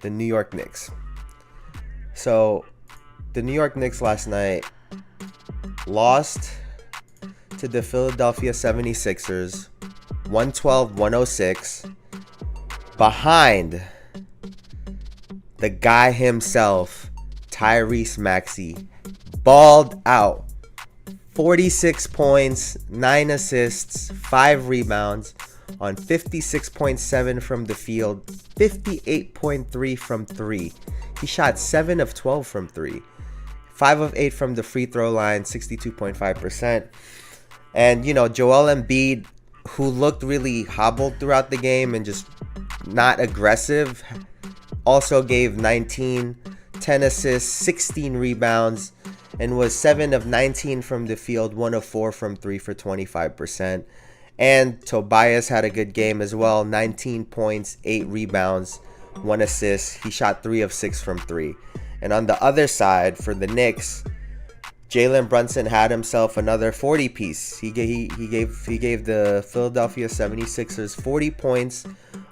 the New York Knicks. So the New York Knicks last night lost to the Philadelphia 76ers 112-106 behind the guy himself, Tyrese Maxey. Balled out. 46 points, 9 assists, 5 rebounds on 56.7 from the field, 58.3 from 3. He shot 7 of 12 from 3. 5 of 8 from the free throw line, 62.5%. And, Joel Embiid, who looked really hobbled throughout the game and just not aggressive, also gave 19, 10 assists, 16 rebounds, and was 7 of 19 from the field, 1 of 4 from 3 for 25%. And Tobias had a good game as well, 19 points, 8 rebounds, 1 assist. He shot 3 of 6 from 3. And on the other side, for the Knicks, Jalen Brunson had himself another 40-piece. He gave the Philadelphia 76ers 40 points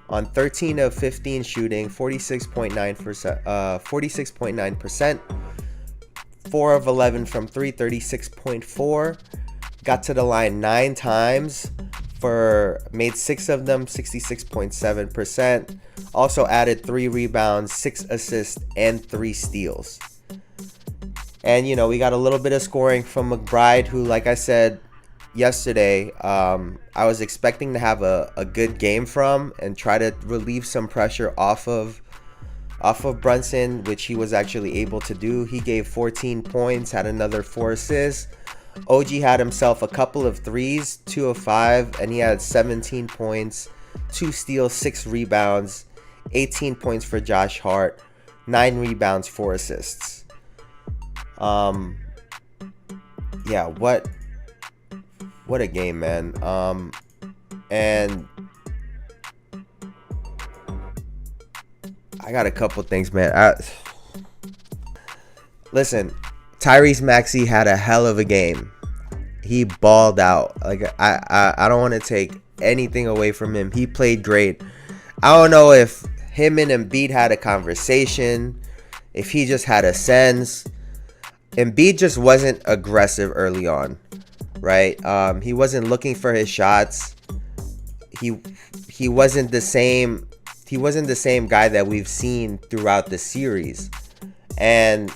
on 13 of 15 shooting, 46.9%, 4 of 11 from 3, 36.4. Got to the line 9 times, made 6 of them, 66.7%. Also added 3 rebounds, 6 assists, and 3 steals. And, we got a little bit of scoring from McBride, who, like I said yesterday, I was expecting to have a good game from and try to relieve some pressure off of Brunson, which he was actually able to do. He gave 14 points, had another 4 assists. OG had himself a couple of threes, 2 of 5, and he had 17 points, 2 steals, 6 rebounds, 18 points for Josh Hart, 9 rebounds, 4 assists. Yeah, what a game, man. And I got a couple things, man. Listen, Tyrese Maxey had a hell of a game. He balled out. Like, I don't want to take anything away from him. He played great. I don't know if him and Embiid had a conversation, if he just had a sense. Embiid just wasn't aggressive early on, right? He wasn't looking for his shots. He wasn't the same. He wasn't the same guy that we've seen throughout the series. And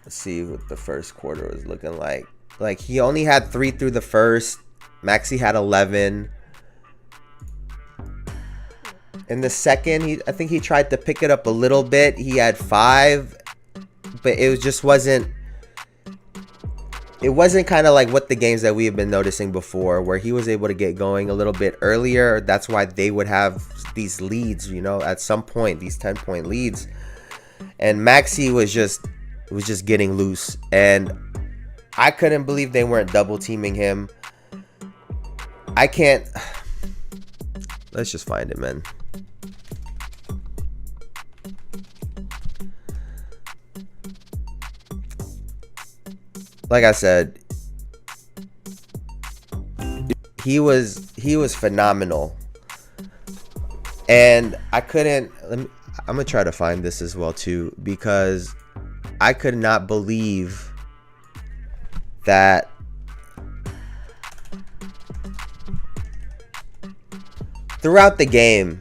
let's see what the first quarter was looking like. Like, he only had 3 through the first. Maxey had 11. In the second, I think he tried to pick it up a little bit. He had 5, but it just wasn't. It wasn't kind of like what the games that we have been noticing before, where he was able to get going a little bit earlier. That's why they would have these leads, at some point, these 10-point leads. And Maxey was just getting loose, and I couldn't believe they weren't double teaming him. I can't. Let's just find it, man. Like I said, he was phenomenal, and I couldn't. I'm gonna try to find this as well too, because I could not believe that throughout the game,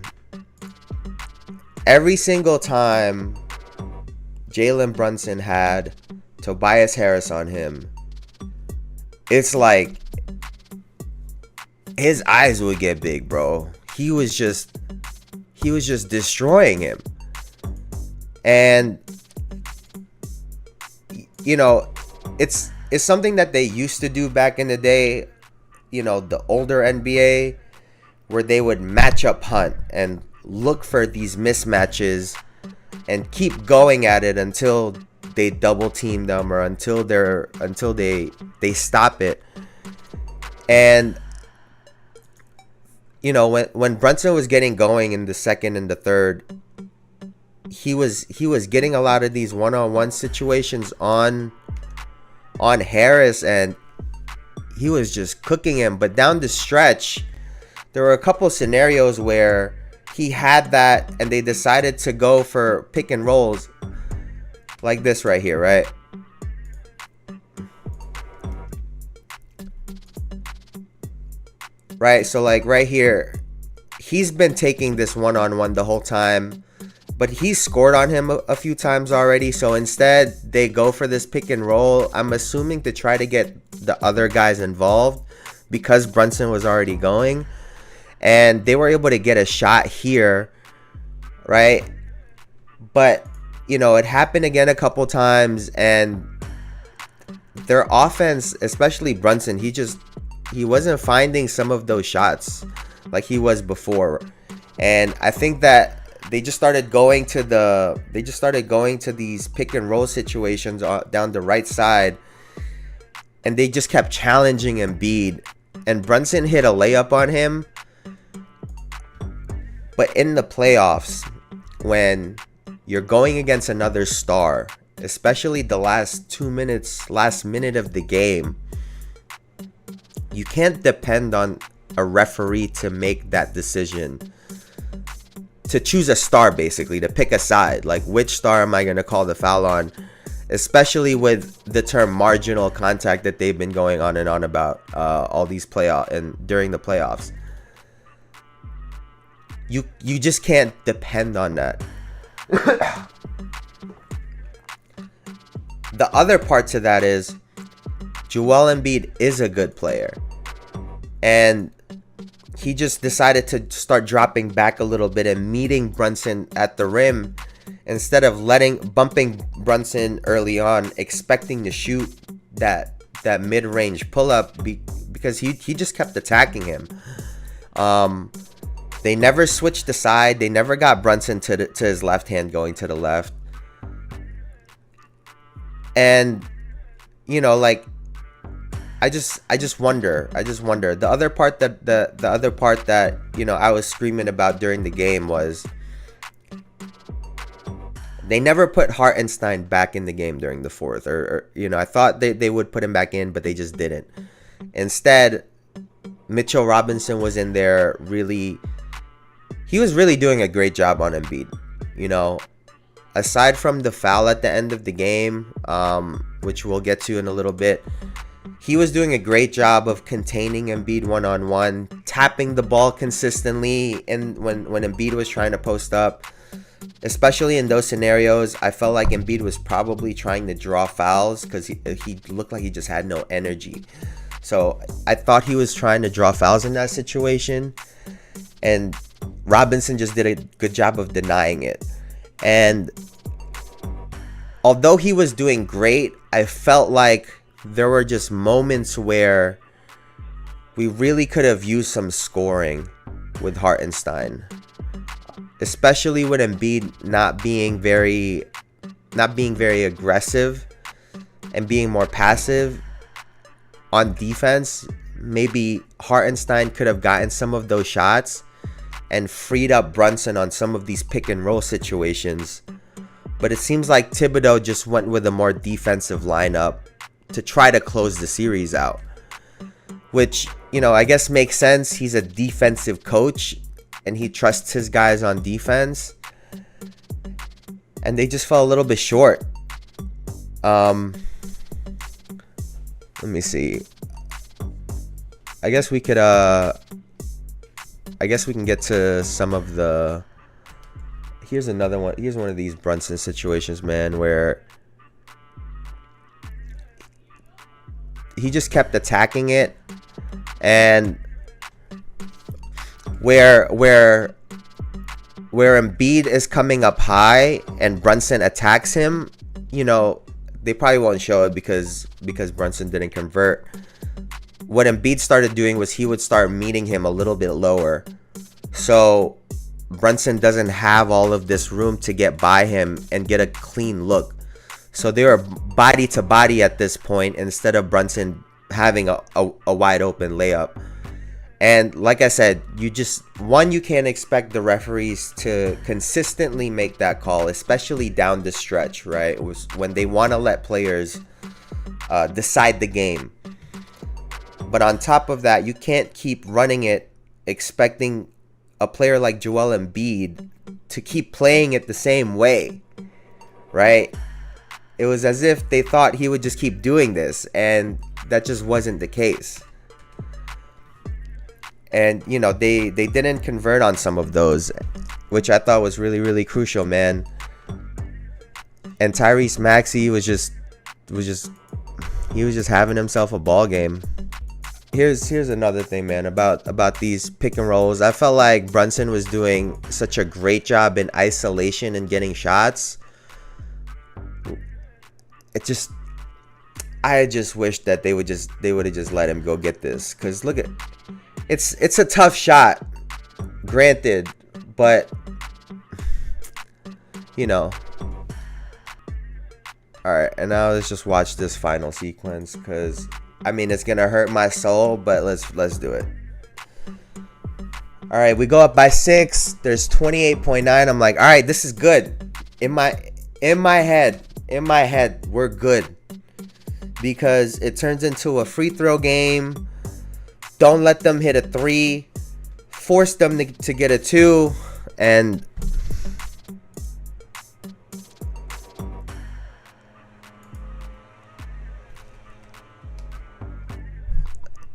every single time Jalen Brunson had Tobias Harris on him, it's like his eyes would get big, bro. He was just destroying him. And it's something that they used to do back in the day, the older NBA, where they would match up hunt and look for these mismatches and keep going at it until they double team them, or until they stop it. And when Brunson was getting going in the second and the third, he was getting a lot of these one-on-one situations on Harris, and he was just cooking him. But down the stretch, there were a couple scenarios where he had that and they decided to go for pick and rolls like this right here, right? Right, so like right here, he's been taking this one-on-one the whole time, but he's scored on him a few times already. So instead, they go for this pick and roll. I'm assuming to try to get the other guys involved because Brunson was already going. And they were able to get a shot here, right? But, you know, it happened again a couple times. And their offense, especially Brunson, he wasn't finding some of those shots like he was before. And I think that they just started going to these pick and roll situations down the right side, and they just kept challenging Embiid, and Brunson hit a layup on him. But in the playoffs, when you're going against another star, especially the last minute of the game, you can't depend on a referee to make that decision, to choose a star, basically, to pick a side. Like, which star am I going to call the foul on? Especially with the term marginal contact that they've been going on and on about all these during the playoffs. You just can't depend on that. The other part to that is Joel Embiid is a good player, and he just decided to start dropping back a little bit and meeting Brunson at the rim instead of bumping Brunson early on, expecting to shoot that mid-range pull-up because he just kept attacking him. They never switched the side. They never got Brunson to his left hand going to the left. And, you know, like, I just wonder. The other part that you know, I was screaming about during the game was they never put Hartenstein back in the game during the fourth, or you know, I thought they would put him back in, but they just didn't. Instead, Mitchell Robinson was in there. He was really doing a great job on Embiid. You know, aside from the foul at the end of the game, which we'll get to in a little bit, he was doing a great job of containing Embiid one-on-one, tapping the ball consistently, and when Embiid was trying to post up, especially in those scenarios, I felt like Embiid was probably trying to draw fouls because he looked like he just had no energy. So I thought he was trying to draw fouls in that situation, and Robinson just did a good job of denying it. And although he was doing great, I felt like there were just moments where we really could have used some scoring with Hartenstein, especially with Embiid not being very aggressive and being more passive on defense. Maybe Hartenstein could have gotten some of those shots and freed up Brunson on some of these pick and roll situations. But it seems like Thibodeau just went with a more defensive lineup to try to close the series out, which, you know, I guess makes sense. He's a defensive coach and he trusts his guys on defense, and they just fell a little bit short. Let me see. I guess we can get to some of the. Here's another one. Here's one of these Brunson situations, man, where he just kept attacking it, and where Embiid is coming up high and Brunson attacks him, you know, they probably won't show it because Brunson didn't convert. What Embiid started doing was he would start meeting him a little bit lower, so Brunson doesn't have all of this room to get by him and get a clean look. So they were body to body at this point instead of Brunson having a wide open layup. And like I said, you can't expect the referees to consistently make that call, especially down the stretch, right? It was when they want to let players decide the game. But on top of that, you can't keep running it expecting a player like Joel Embiid to keep playing it the same way, right? It was as if they thought he would just keep doing this, and that just wasn't the case. And, you know, they didn't convert on some of those, which I thought was really, really crucial, man. And Tyrese Maxey was just having himself a ball game. Here's another thing, man, about these pick and rolls. I felt like Brunson was doing such a great job in isolation and getting shots. I just wish that they would have just let him go get this, because look at, it's a tough shot, granted, but you know. All right, and now let's just watch this final sequence, because I mean, it's gonna hurt my soul, but let's do it. All right, we go up by 6. There's 28.9. I'm like, all right, this is good. In my head, we're good, because it turns into a free throw game. Don't let them hit a 3. Force them to get a 2, and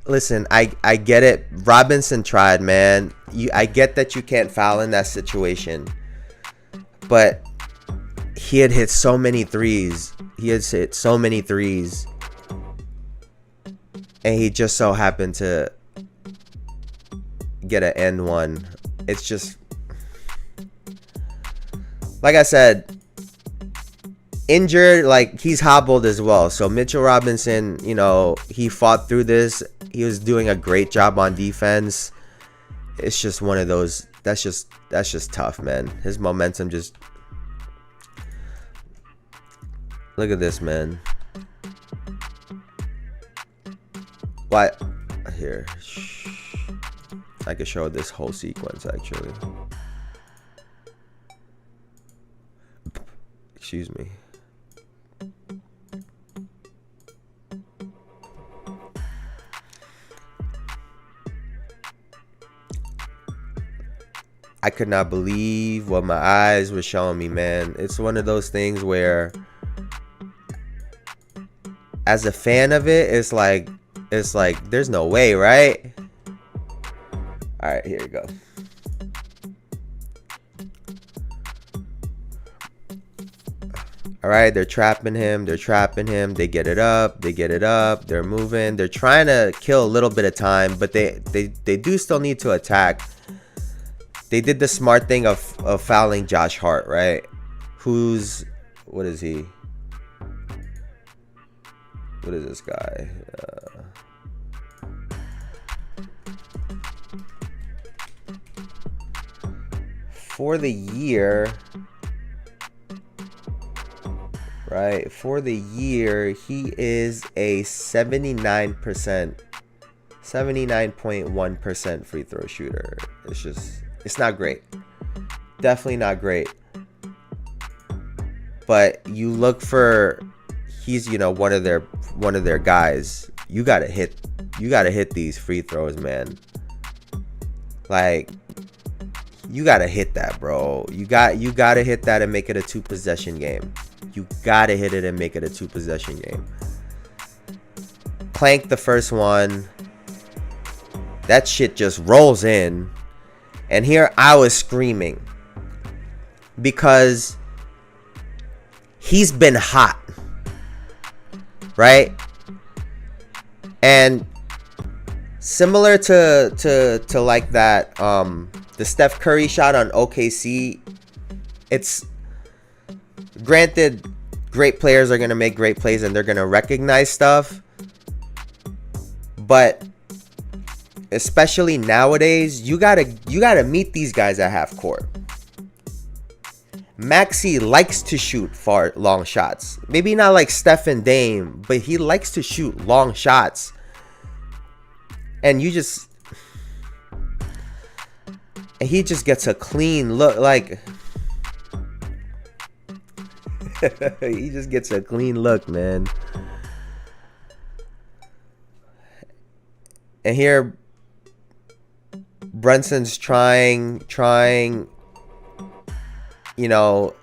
listen, I get it. Robinson tried, man. I get that you can't foul in that situation, but he had hit so many threes. And he just so happened to get an end one. It's just, like I said, injured, like he's hobbled as well. So Mitchell Robinson, you know, he fought through this. He was doing a great job on defense. It's just one of those, that's just tough, man. His momentum just, look at this, man. What? Here, I could show this whole sequence actually. Excuse me. I could not believe what my eyes were showing me, man. It's one of those things where, as a fan of it, it's like there's no way, right? All right, here you go. All right, they're trapping him. They get it up. They're moving. They're trying to kill a little bit of time, but they do still need to attack. They did the smart thing of fouling Josh Hart, right? What is he? What is this guy? For the year, right? For the year, he is a 79.1% free throw shooter. It's not great. Definitely not great. But you look for, he's, you know, one of their guys. You gotta hit these free throws, man. Like, you gotta hit that, bro. You gotta hit that and make it a 2-possession game. You gotta hit it and make it a 2-possession game. Clank the first one. That shit just rolls in. And here I was screaming, because he's been hot, right? And similar to like that, the Steph Curry shot on OKC, it's granted, great players are gonna make great plays and they're gonna recognize stuff, but especially nowadays, you gotta meet these guys at half court. Maxey likes to shoot long shots. Maybe not like Steph and Dame, but he likes to shoot long shots. And he just gets a clean look. Like, he just gets a clean look, man. And here, Brunson's trying, you know.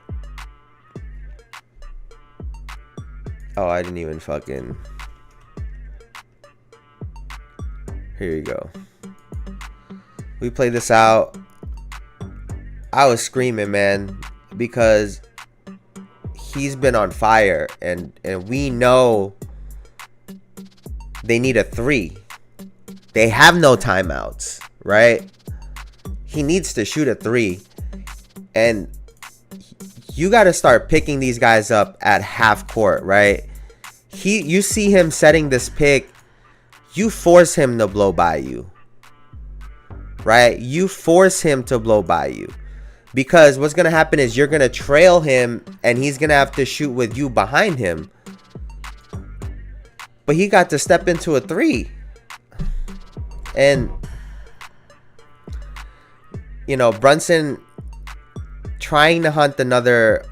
Oh, I didn't even fucking. Here you go. We played this out. I was screaming, man, because he's been on fire, and we know they need a 3. They have no timeouts, right? He needs to shoot a 3, and you got to start picking these guys up at half court, right? You see him setting this pick, you force him to blow by you, right? You force him to blow by you, because what's going to happen is you're going to trail him, and he's going to have to shoot with you behind him. But he got to step into a 3. And, you know, Brunson trying to hunt another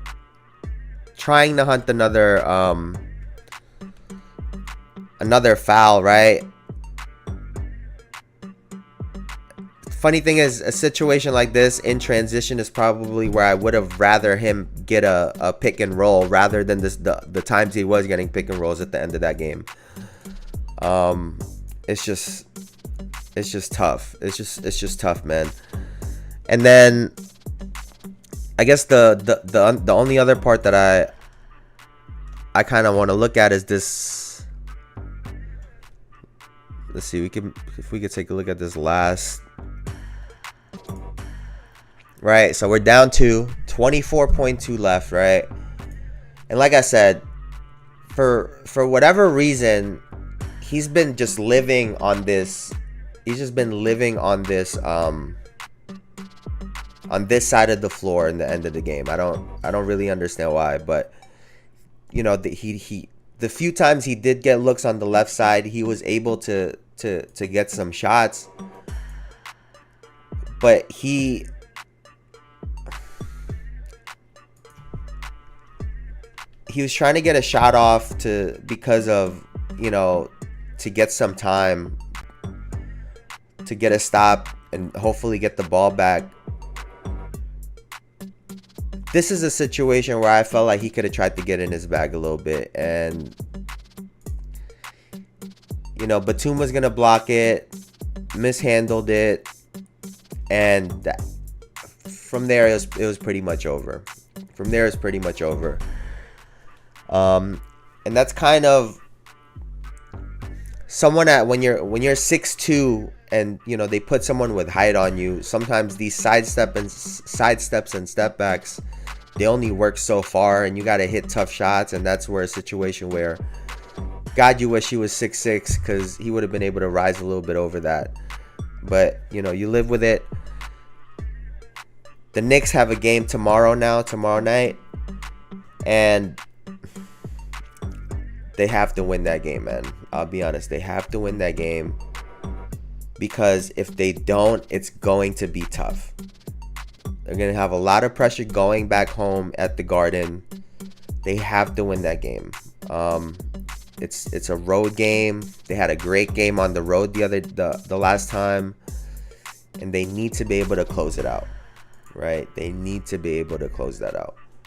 foul, right? Funny thing is, a situation like this in transition is probably where I would have rather him get a pick and roll rather than the times he was getting pick and rolls at the end of that game. It's just tough. It's just tough, man. And then I guess the only other part that I kind of want to look at is this. Let's see, if we could take a look at this last. Right, so we're down to 24.2 left, right? And like I said, for whatever reason, he's been just living on this. He's just been living on this side of the floor in the end of the game. I don't really understand why, but you know, the few times he did get looks on the left side, he was able to get some shots, but he was trying to get a shot off because of, you know, to get some time, to get a stop and hopefully get the ball back. This is a situation where I felt like he could have tried to get in his bag a little bit, and you know, Batum was gonna block it, mishandled it, and from there it was pretty much over. From there it's pretty much over. And that's kind of someone when you're 6'2", and you know they put someone with height on you. Sometimes these sidesteps and step backs, they only work so far, and you got to hit tough shots. And that's where a situation where, God, you wish he was 6'6", because he would have been able to rise a little bit over that. But you know, you live with it. The Knicks have a game tomorrow night, and they have to win that game, man. I'll be honest, they have to win that game, because if they don't, it's going to be tough. They're going to have a lot of pressure going back home at the Garden. They have to win that game. It's a road game. They had a great game on the road the last time, and they need to be able to close it out, right? They need to be able to close that out.